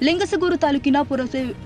ಲಿಂಗಸಗೂರು ತಾಲೂಕಿನ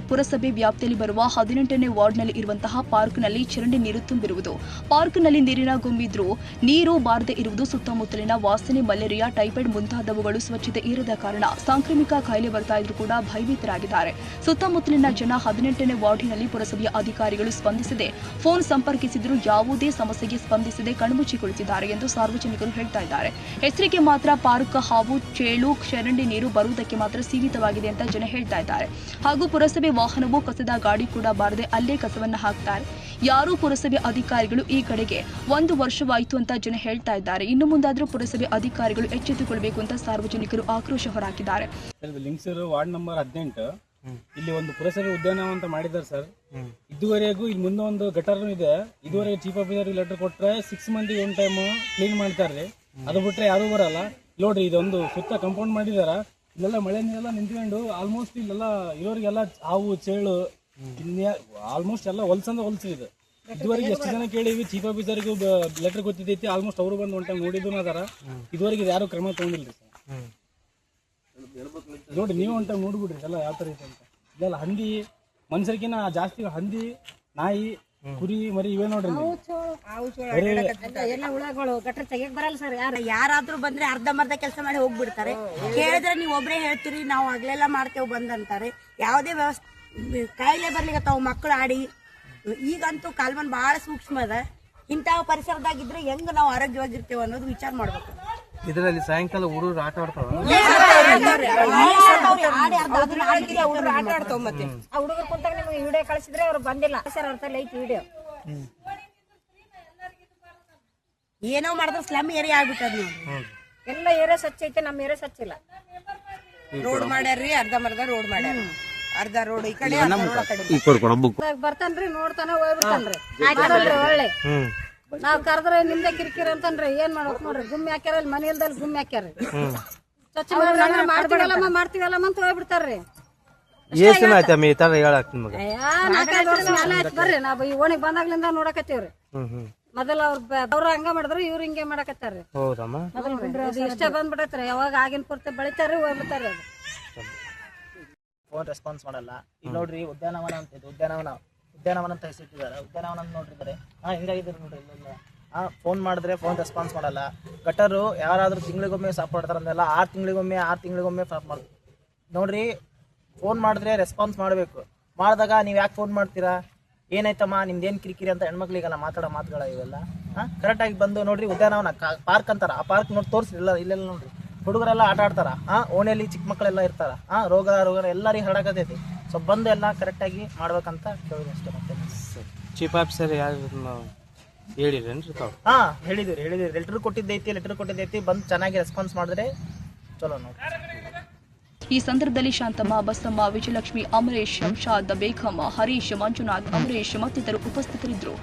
ಪುರಸಭೆ ವ್ಯಾಪ್ತಿಯಲ್ಲಿ ಬರುವ 18ನೇ ವಾರ್ಡ್ನಲ್ಲಿ ಇರುವಂತಹ ಪಾರ್ಕ್ನಲ್ಲಿ ಚರಂಡಿ ನೀರು ತುಂಬಿರುವುದು. ಪಾರ್ಕ್ನಲ್ಲಿ ನೀರಿನ ಗುಂಬಿದ್ರೂ ನೀರು ಬಾರದೆ ಇರುವುದು. ಸುತ್ತಮುತ್ತಲಿನ ವಾಸನೆ, ಮಲೇರಿಯಾ, ಟೈಫಾಯ್ಡ್ ಮುಂತಾದವುಗಳು ಸ್ವಚ್ಛತೆ ಇರದ ಕಾರಣ ಸಾಂಕ್ರಾಮಿಕ ಕಾಯಿಲೆ ಬರ್ತಾ ಇದ್ರೂ ಕೂಡ ಭಯಭೀತರಾಗಿದ್ದಾರೆ. ಸುತ್ತಮುತ್ತಲಿನ ಜನ 18ನೇ ವಾರ್ಡಿನಲ್ಲಿ ಪುರಸಭೆಯ ಅಧಿಕಾರಿಗಳು ಸ್ಪಂದಿಸದೆ, ಫೋನ್ ಸಂಪರ್ಕಿಸಿದರೂ ಯಾವುದೇ ಸಮಸ್ಯೆಗೆ ಸ್ಪಂದಿಸದೆ ಕಣ್ಮುಚ್ಚಿ ಕುಳಿತಿದ್ದಾರೆ ಎಂದು ಸಾರ್ವಜನಿಕರು ಹೇಳ್ತಾ ಇದ್ದಾರೆ. ಹೆಸರಿಗೆ ಮಾತ್ರ ಪಾರ್ಕ್ ಹಾವು, ಚೇಳು, ಚರಂಡಿ ನೀರು ಬರುವುದಕ್ಕೆ ಮಾತ್ರ ಸೀಮಿತವಾಗಿದೆ ಅಂತ ಜನ ಹೇಳ್ತಾ ಇದ್ದಾರೆ. ಹಾಗೂ ಪುರಸಭೆ ವಾಹನವು ಕಸದ ಗಾಡಿ ಕೂಡ ಬಾರದೆ ಅಲ್ಲೇ ಕಸವನ್ನ ಹಾಕ್ತಾರೆ. ಯಾರು ಪುರಸಭೆ ಅಧಿಕಾರಿಗಳು ಈ ಕಡೆಗೆ 1 ವರ್ಷವಾಯಿತು ಅಂತ ಜನ ಹೇಳ್ತಾ ಇದ್ದಾರೆ. ಇನ್ನು ಮುಂದಾದರೂ ಪುರಸಭೆ ಅಧಿಕಾರಿಗಳು ಎಚ್ಚೆತ್ತುಕೊಳ್ಳಬೇಕು ಅಂತ ಸಾರ್ವಜನಿಕರು ಆಕ್ರೋಶ ಹೊರಹಾಕಿದ್ದಾರೆ. ಲಿಂಗಸೂರು ವಾರ್ಡ್ ನಂಬರ್ 18 ಇಲ್ಲಿ ಒಂದು ಪುರಸಭೆ ಉದ್ಯಾನವನ ಅಂತ ಮಾಡಿದ್ದಾರೆ ಸರ್. ಇದುವರೆಗೂ ಇಲ್ಲಿ ಮುಂದೆ ಒಂದು ಗಟರ್ ಇದೆ. ಇದುವರೆಗೆ ಚೀಫ್ ಆಫೀಸರ್ ಲೆಟರ್ ಕೊಟ್ರೆ 6 ಮಂದಿಗೆ ಒನ್ ಟೈಮ್ ಕ್ಲೀನ್ ಮಾಡ್ತಾರೆ. ಅದು ಬಿಟ್ರೆ ಯಾರು ಬರಲ್ಲ. ನೋಡ್ರಿ, ಇದೊಂದು ಸುತ್ತ ಕಂಪೌಂಡ್ ಮಾಡಿದಾರ. ಇಲ್ಲೆಲ್ಲ ಮಳೆ ನೀರೆಲ್ಲ ನಿಂತ್ಕೊಂಡು ಆಲ್ಮೋಸ್ಟ್ ಇಲ್ಲೆಲ್ಲ ಇರೋರಿಗೆಲ್ಲ ಹಾವು, ಚೇಳು ಆಲ್ಮೋಸ್ಟ್ ಎಲ್ಲ ಹೊಲ್ಸಿದೆ. ಇದುವರೆಗೆ ಎಷ್ಟು ಜನ ಕೇಳಿವಿ, ಚೀಫ್ ಆಫೀಸರ್ಗೂ ಲೆಟರ್ ಗೊತ್ತಿದ್ದೈತಿ. ಆಲ್ಮೋಸ್ಟ್ ಅವರು ಬಂದು ಒನ್ ಟೈಮ್ ನೋಡಿದ್ರು ಅದಾರ. ಇದುವರೆಗೆ ಯಾರು ಕ್ರಮ ತಗೊಂಡಿಲ್ರಿ ಸರ್. ನೋಡಿ, ನೀವು ಒನ್ ಟೈಮ್ ನೋಡ್ಬಿಡ್ರಿ ಎಲ್ಲ ಯಾವ ತರ ಐತೆ ಅಂತ. ಇದೆಲ್ಲ ಹಂದಿ, ಮನುಷ್ಯರ್ಕಿನ್ನ ಜಾಸ್ತಿ ಹಂದಿ, ನಾಯಿ, ಕುರಿ, ಮರಿ ಇವೇ ನೋಡ್ರಿ. ಎಲ್ಲ ಹುಳಗಳು ಗಟ್ರ ತೆಗಿಯಕ್ ಬರಲ್ಲ ಸರ್. ಯಾರಾದ್ರೂ ಬಂದ್ರೆ ಅರ್ಧಂಬರ್ಧ ಕೆಲಸ ಮಾಡಿ ಹೋಗ್ಬಿಡ್ತಾರೆ. ಕೇಳಿದ್ರೆ ನೀವು ಒಬ್ರೇ ಹೇಳ್ತೀರಿ, ನಾವು ಆಗ್ಲೆಲ್ಲ ಮಾಡ್ತೇವೆ ಬಂದಂತಾರೆ. ಯಾವುದೇ ವ್ಯವಸ್ಥೆ ಕಾಯಿಲೆ ಬರ್ಲಿಕ್ಕೆ ತಾವು ಮಕ್ಕಳು ಆಡಿ. ಈಗಂತೂ ಕಾಲ್ಮನ್ ಬಹಳ ಸೂಕ್ಷ್ಮ ಅದ. ಇಂತಹ ಪರಿಸರದಾಗಿದ್ರೆ ಹೆಂಗ್ ನಾವು ಆರೋಗ್ಯವಾಗಿರ್ತೇವೆ ಅನ್ನೋದು ವಿಚಾರ ಮಾಡ್ಬೇಕು. ಇದರಲ್ಲಿ ಸಾಯಂಕಾಲ ಹುಡುಗರು ಆಟ ಆಡ್ತಾವ. ಮತ್ತೆ ಆ ಹುಡುಗರು ಕುಂತಾಗ ನಿಮ್ಗೆ ವಿಡಿಯೋ ಕಳಿಸಿದ್ರೆ ಅವ್ರು ಬಂದಿಲ್ಲ ಸರ್. ಅವ್ರ ತಲೆ ಐತಿ ವಿಡಿಯೋ. ಏನೋ ಮಾಡಿದ್ರೆ ಸ್ಲಮ್ ಏರಿಯಾ ಆಗ್ಬಿಟ್ಟದ. ಎಲ್ಲ ಏರಿಯಾ ಸ್ವಚ್ಛ ಐತೆ, ನಮ್ಮ ಏರಿಯಾ ಸ್ವಚ್ಛ ಇಲ್ಲ. ರೋಡ್ ಮಾಡ್ಯಾರ್ರಿ, ಅರ್ಧಂಬರ್ಧ ರೋಡ್ ಮಾಡ್ಯಾರ. ಅರ್ಧ ರೋಡ್ ಈ ಕಡೆ ಬರ್ತಾನ್ರಿ, ನೋಡ್ತಾನ ಹೋಗ್ಬಿಡ್ತಾನ್ರಿ. ಒಳ್ಳೆ ನಾವ್ ಕರೆದ್ರೆ ನಿಮ್ದೆ ಕಿರಿಕಿರಿ ಅಂತನ್ರಿ. ಏನ್ ಮಾಡ್ಬೇಕು ನೋಡ್ರಿ, ಗುಮ್ಮಿ ಹಾಕ್ಯಾರ. ಮನೆ ಇಲ್ದಲ್ಲಿ ಗುಮ್ಮಿ ಹಾಕ್ಯಾರ. ಸ್ವಚ್ಛ ಮಾಡ್ತೀವಲ್ಲಮ್ಮ ಅಂತ ಹೋಗ್ಬಿಡ್ತಾರ್ರಿ. ಬರ್ರಿ, ನಾವ್ ಈ ಓಣಿಗ್ ಬಂದಾಗ್ಲಿಂದ ನೋಡಕತ್ತೀವ್ರಿ. ಮೊದಲ ಅವ್ರ ಹಂಗ ಮಾಡಿದ್ರು, ಇವ್ರು ಹಿಂಗೆ ಮಾಡಕತ್ತಾರ್ರಿ. ಇಷ್ಟ ಬಂದ್ಬಿಡತ್ರಿ. ಯಾವಾಗ ಆಗಿನ ಪೂರ್ತಿ ಬೆಳಿತಾರ್ರಿ, ಹೋಗ್ಬಿಡ್ತಾರ್ರಿ. ಅದು ಫೋನ್ ರೆಸ್ಪಾನ್ಸ್ ಮಾಡಲ್ಲ. ಈಗ ನೋಡ್ರಿ, ಉದ್ಯಾನವನ ಅಂತ ಇದೆ. ಉದ್ಯಾನವನ ಅಂತ ಹೆಸರಿಟ್ಟಿದ್ದಾರೆ. ಉದ್ಯಾನವನ ನೋಡ್ರಿದ್ದಾರೆ. ಹಿಂಗಾಗಿದ್ದಾರೆ ನೋಡ್ರಿ. ಇಲ್ಲ ಫೋನ್ ಮಾಡಿದ್ರೆ ಫೋನ್ ರೆಸ್ಪಾನ್ಸ್ ಮಾಡಲ್ಲ. ಗಟರು ಯಾರಾದ್ರೂ ತಿಂಗಳಿಗೊಮ್ಮೆ ಸಾಫ್ ಮಾಡ್ತಾರಂದಲ್ಲ, 6 ತಿಂಗಳಿಗೊಮ್ಮೆ ಸಾಫ್ ಮಾಡ್ತಾರೆ ನೋಡ್ರಿ. ಫೋನ್ ಮಾಡಿದ್ರೆ ರೆಸ್ಪಾನ್ಸ್ ಮಾಡಬೇಕು. ಮಾಡಿದಾಗ ನೀವು ಯಾಕೆ ಫೋನ್ ಮಾಡ್ತೀರಾ, ಏನಾಯ್ತಮ್ಮ ನಿಮ್ದೇನು ಕಿರಿಕಿರಿ ಅಂತ ಹೆಣ್ಮಕ್ಳಿಗೆಲ್ಲ ಮಾತಾಡೋ ಮಾತುಗಳ ಇವೆಲ್ಲ. ಕರೆಕ್ಟಾಗಿ ಬಂದು ನೋಡ್ರಿ, ಉದ್ಯಾನವನ ಪಾರ್ಕ್ ಅಂತಾರ. ಆ ಪಾರ್ಕ್ ನೋಡಿ ತೋರಿಸಿ. ಇಲ್ಲೆಲ್ಲ ನೋಡ್ರಿ, ಹುಡುಗರೆಲ್ಲ ಆಟ ಆಡ್ತಾರ. ಓಣಿಯಲ್ಲಿ ಚಿಕ್ಕ ಮಕ್ಕಳೆಲ್ಲ ಇರ್ತಾರ. ರೋಗ ಎಲ್ಲರಿಗೆ ಹರಡಕತೈತಿ. ಸೊ ಬಂದು ಎಲ್ಲ ಕರೆಕ್ಟಾಗಿ ಮಾಡ್ಬೇಕಂತ ಕೇಳಿದೆ ಅಷ್ಟೇ. ಮತ್ತೆ ಚೀಫ್ ಆಫೀಸರ್ ಯಾರು ಹೇಳಿದ್ರೇನ್ರಿ ತಾವು? ಹೇಳಿದ್ವಿ. ಲೆಟರ್ ಕೊಟ್ಟಿದ್ದೈತಿ. ಬಂದು ಚೆನ್ನಾಗಿ ರೆಸ್ಪಾನ್ಸ್ ಮಾಡಿದ್ರೆ ಚಲೋ ನೋಡಿ. ಈ ಸಂದರ್ಭದಲ್ಲಿ ಶಾಂತಮ್ಮ, ಬಸಮ್ಮ, ವಿಜಯಲಕ್ಷ್ಮಿ, ಅಮರೇಶ್, ಶಂಷಾದ್, ಬೇಗಂ, ಹರೀಶ್, ಮಂಜುನಾಥ್, ಅಮರೇಶ್ ಮತ್ತಿತರರು ಉಪಸ್ಥಿತರಿದ್ದರು.